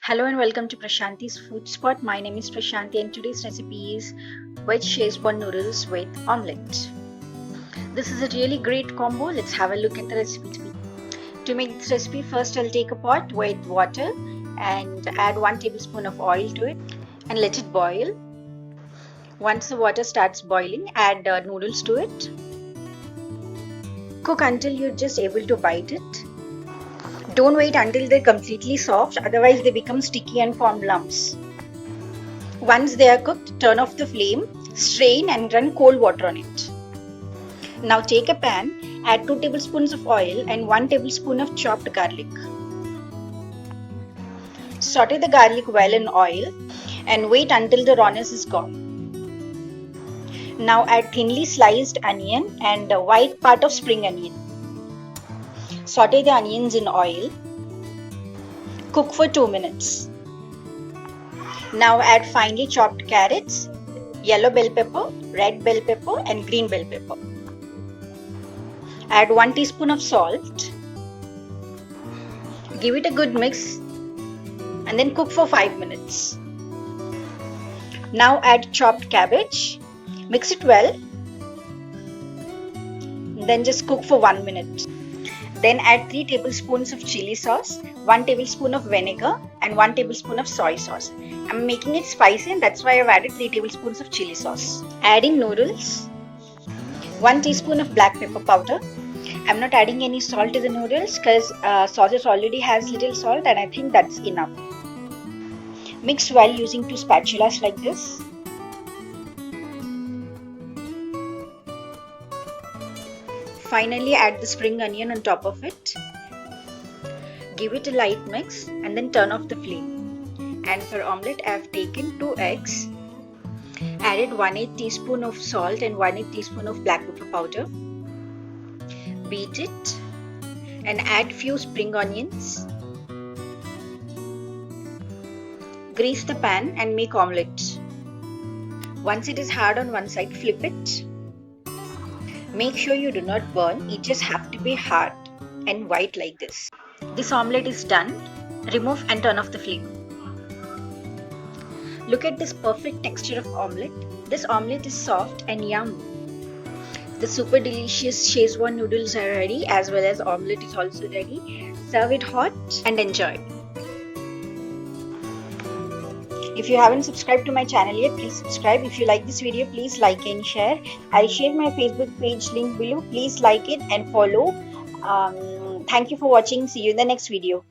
Hello and welcome to Prashanti's Food Spot. My name is Prashanti and today's recipe is Veg Schezwan Noodles with Omelette. This is a really great combo. Let's have a look at the recipe. To make this recipe, first I'll take a pot with water and add 1 tablespoon of oil to it and let it boil. Once the water starts boiling, add noodles to it. Cook until you're just able to bite it. Don't wait until they're completely soft, otherwise they become sticky and form lumps. Once they are cooked, turn off the flame, strain and run cold water on it. Now take a pan, add 2 tablespoons of oil and 1 tablespoon of chopped garlic. Saute the garlic well in oil and wait until the rawness is gone. Now add thinly sliced onion and a white part of spring onion. Saute the onions in oil. Cook for 2 minutes. Now add finely chopped carrots, yellow bell pepper, red bell pepper and green bell pepper. Add 1 teaspoon of salt. Give it a good mix and then cook for 5 minutes. Now add chopped cabbage. Mix it well. Then just cook for 1 minute. Then add 3 tablespoons of chili sauce, 1 tablespoon of vinegar and 1 tablespoon of soy sauce. I'm making it spicy and that's why I've added 3 tablespoons of chili sauce. Adding noodles, 1 teaspoon of black pepper powder. I'm not adding any salt to the noodles because sauces already has little salt and I think that's enough. Mix well using 2 spatulas like this. Finally add the spring onion on top of it. Give it a light mix and then turn off the flame. And for omelette I have taken 2 eggs. Added 1/8 teaspoon of salt and 1/8 teaspoon of black pepper powder. Beat it and add few spring onions. Grease the pan and make omelette. Once it is hard on one side, flip it. Make sure you do not burn, it just have to be hard and white like this. This omelette is done. Remove and turn off the flame. Look at this perfect texture of omelette. This omelette is soft and yum. The super delicious Schezwan noodles are ready as well as omelette is also ready. Serve it hot and enjoy. If you haven't subscribed to my channel yet, please subscribe. If you like this video, please like and share. I'll share my Facebook page link below. Please like it and follow. Thank you for watching. See you in the next video.